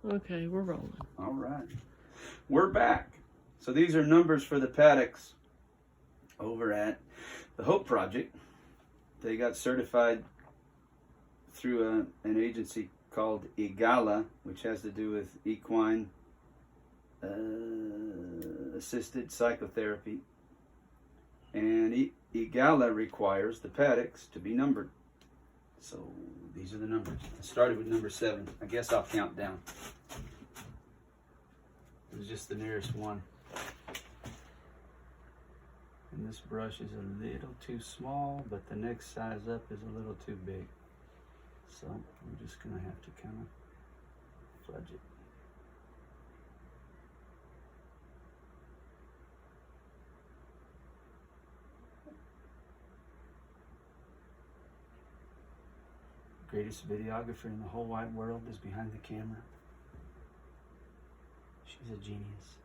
Okay, we're rolling. All right. We're back. So these are numbers for the paddocks over at the Hope Project. They got certified through an agency called EGALA, which has to do with equine assisted psychotherapy. And EGALA requires the paddocks to be numbered. So these are the numbers. I started with number 7. I guess I'll count down. It was just the nearest one. And this brush is a little too small, but the next size up is a little too big. So I'm just going to have to kind of fudge it. Greatest videographer in the whole wide world is behind the camera. She's a genius.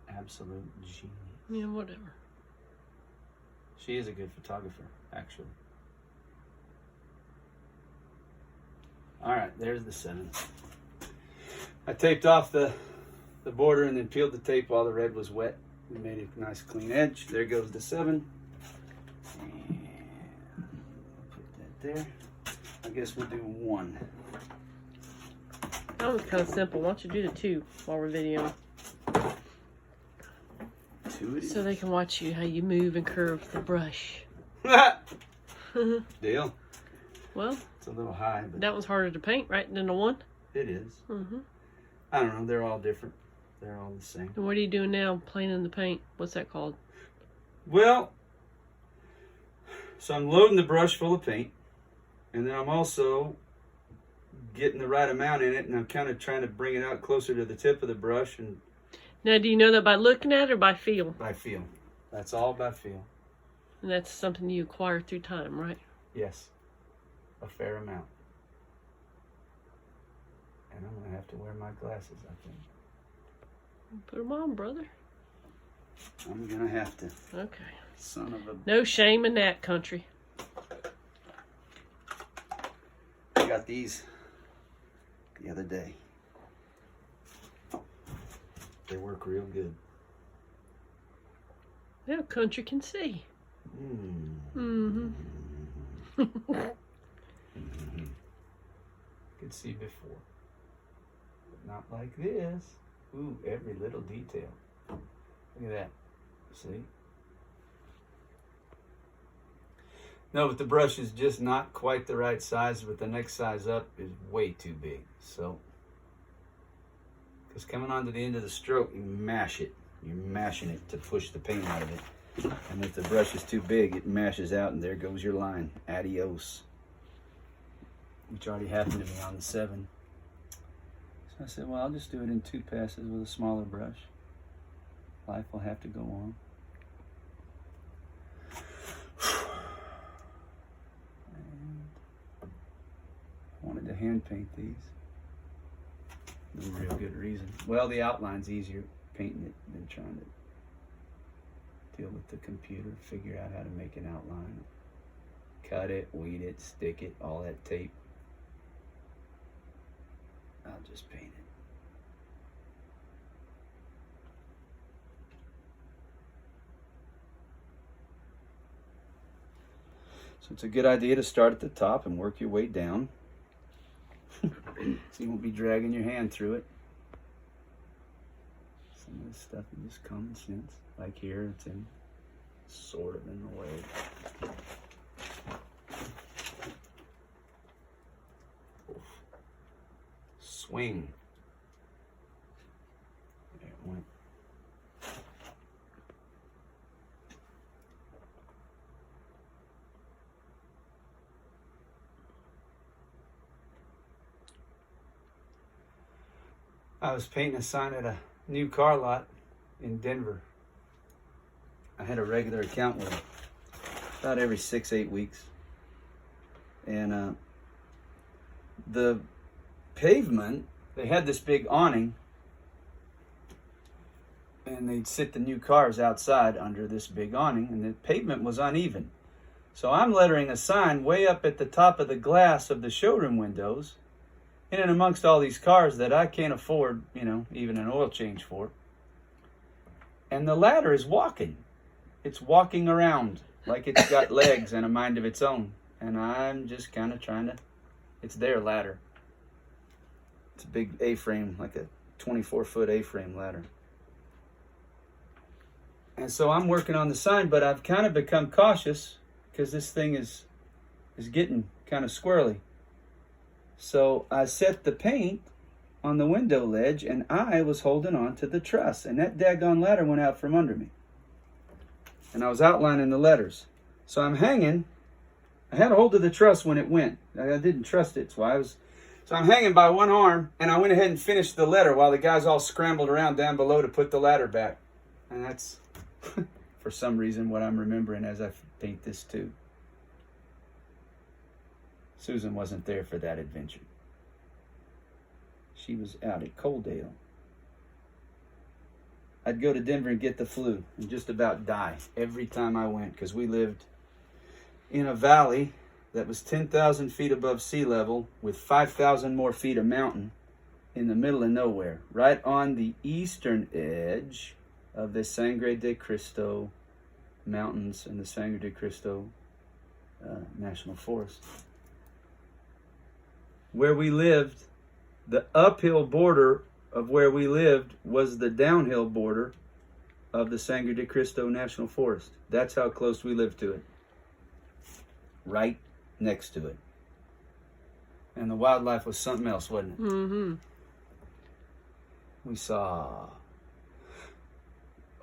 Absolute genius. Yeah, whatever. She is a good photographer, actually. All right, there's the 7. I taped off the border and then peeled the tape while the red was wet. We made a nice clean edge. There goes the 7. And put that there. I guess we'll do 1. That one's kind of simple. Why don't you do the 2 while we're videoing? 2 it is. So they can watch you how you move and curve the brush. Deal. Well, it's a little high, but that one's harder to paint, right, than the 1? it is. Mm-hmm. I don't know. They're all different. They're all the same. And what are you doing now, playing in the paint? What's that called? Well, so I'm loading the brush full of paint, and then I'm also getting the right amount in it, and I'm kind of trying to bring it out closer to the tip of the brush. And Now, do you know that by looking at it or by feel? by feel. That's all by feel. And that's something you acquire through time, right? Yes, a fair amount. And I'm gonna have to wear my glasses, I think. Put them on, brother. I'm gonna have to. Okay. Son of a... No shame in that country. I got these the other day. They work real good. Yeah, country can see. Mm-hmm. Could see before. But not like this. Ooh, every little detail. Look at that. See? No, but the brush is just not quite the right size, but the next size up is way too big. So, because coming on to the end of the stroke, you mash it. You're mashing it to push the paint out of it. And if the brush is too big, it mashes out, and there goes your line. Adios. Which already happened to me on the 7. So I said, well, I'll just do it in 2 passes with a smaller brush. Life will have to go on. And I wanted to hand paint these. No real good reason. Well, the outline's easier painting it than trying to deal with the computer, figure out how to make an outline. Cut it, weed it, stick it, all that tape. I'll just paint it. So it's a good idea to start at the top and work your way down. So you won't be dragging your hand through it. Some of this stuff is just common sense. Like here, it's in sort of in the way. Swing. There it went. I was painting a sign at a new car lot in Denver. I had a regular account with them about every 6-8 weeks. And the pavement, they had this big awning, and they'd sit the new cars outside under this big awning, and the pavement was uneven. So I'm lettering a sign way up at the top of the glass of the showroom windows, in and amongst all these cars that I can't afford, you know, even an oil change for. And the ladder is walking. It's walking around like it's got legs and a mind of its own. And I'm just kind of trying to, it's their ladder. It's a big A-frame, like a 24-foot A-frame ladder. And so I'm working on the sign, but I've kind of become cautious because this thing is getting kind of squirrely. So I set the paint on the window ledge, and I was holding on to the truss, and that daggone ladder went out from under me. And I was outlining the letters. So I'm hanging. I had a hold of the truss when it went. I didn't trust it, so I'm hanging by one arm, and I went ahead and finished the letter while the guys all scrambled around down below to put the ladder back. And that's, for some reason, what I'm remembering as I paint this too. Susan wasn't there for that adventure. She was out at Coaldale. I'd go to Denver and get the flu and just about die every time I went, because we lived in a valley that was 10,000 feet above sea level with 5,000 more feet of mountain in the middle of nowhere, right on the eastern edge of the Sangre de Cristo Mountains and the Sangre de Cristo National Forest. Where we lived, the uphill border of where we lived was the downhill border of the Sangre de Cristo National Forest. That's how close we lived to it. Right next to it. And the wildlife was something else, wasn't it? Mm-hmm. We saw...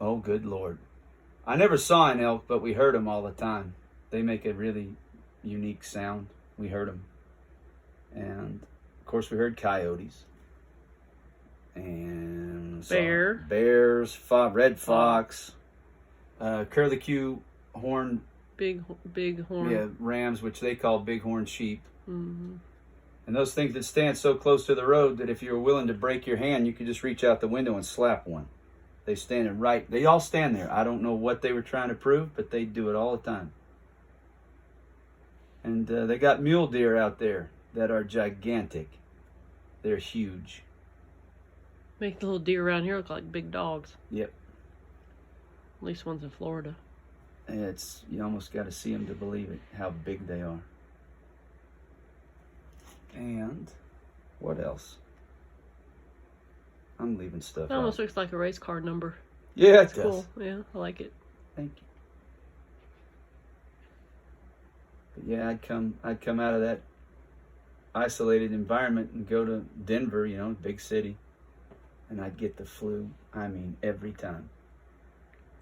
Oh, good Lord. I never saw an elk, but we heard them all the time. They make a really unique sound. We heard them. And, of course, we heard coyotes. And bears, red fox, curlicue horn. Big horn. Yeah, rams, which they call bighorn sheep. Mm-hmm. And those things that stand so close to the road that if you were willing to break your hand, you could just reach out the window and slap one. They all stand there. I don't know what they were trying to prove, but they do it all the time. And they got mule deer out there that are gigantic. They're huge. Make the little deer around here look like big dogs. Yep. At least one's in Florida. You almost got to see them to believe it, how big they are. And what else? I'm leaving stuff It almost out. looks like a race car number. Yeah, It's cool. Yeah, I like it. Thank you. But yeah, I'd come out of that isolated environment and go to Denver, you know, big city, and I'd get the flu. I mean, every time.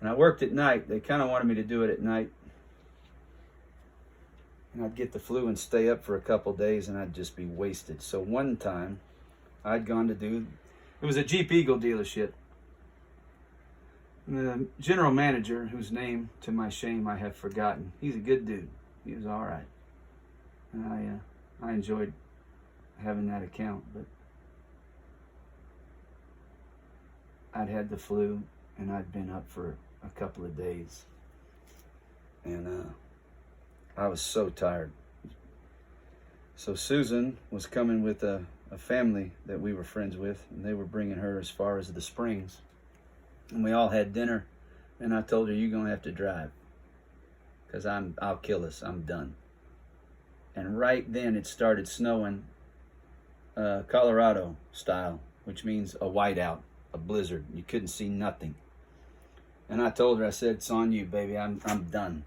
And I worked at night. They kind of wanted me to do it at night. And I'd get the flu and stay up for a couple days, and I'd just be wasted. So one time, I'd gone to do... It was a Jeep Eagle dealership. The general manager, whose name, to my shame, I have forgotten. He's a good dude. He was all right. And I enjoyed having that account, but I'd had the flu, and I'd been up for a couple of days. And I was so tired. So Susan was coming with a family that we were friends with, and they were bringing her as far as the Springs. And we all had dinner, and I told her, you're going to have to drive, because I'll kill us. I'm done. And right then it started snowing, Colorado style, which means a whiteout, a blizzard. You couldn't see nothing. And I told her, I said, it's on you, baby. I'm done.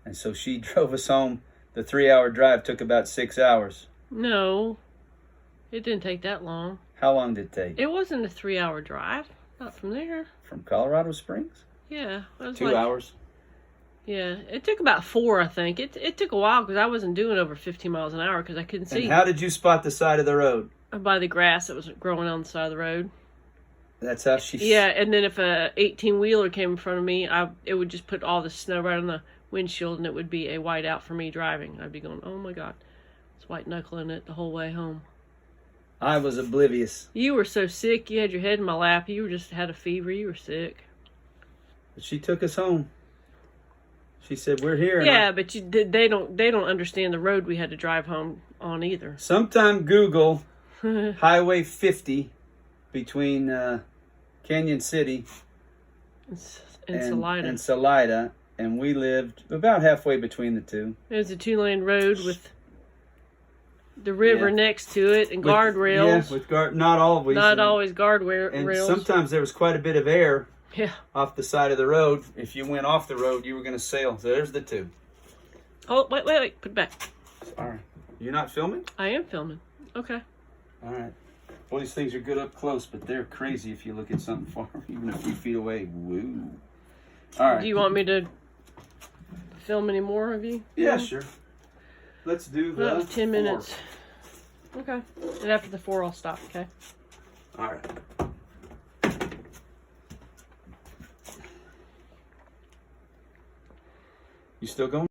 And so she drove us home. The 3-hour drive took about 6 hours. No, it didn't take that long. How long did it take? It wasn't a 3-hour drive. Not from there. From Colorado Springs? Yeah. It was 2 hours? Yeah. It took about 4, I think. It took a while because I wasn't doing over 15 miles an hour because I couldn't see. And how did you spot the side of the road? By the grass that was growing on the side of the road. That's how she... Yeah, and then if a 18-wheeler came in front of me, it would just put all the snow right on the windshield, and it would be a whiteout for me driving. I'd be going, oh my God. It's white-knuckling it the whole way home. I was oblivious. You were so sick. You had your head in my lap. You just had a fever. You were sick. But she took us home. She said, we're here. Yeah, but they don't understand the road we had to drive home on either. Sometime Google Highway 50 between Canyon City and Salida. and Salida, and we lived about halfway between the two. It was a 2-lane road with the river Yeah. next to it and guardrails. Yeah, with not always. Not always guardrails. And sometimes there was quite a bit of air Yeah. off the side of the road. If you went off the road, you were going to sail. So there's the two. Oh, wait. Put it back. Sorry. You're not filming? I am filming. Okay. All right. Well, these things are good up close, but they're crazy if you look at something far, even a few feet away. Woo. All right. Do you want me to film any more of you? Yeah, sure. Let's do the That was 10 4. minutes. Okay. And after the 4, I'll stop, okay? All right. You still going?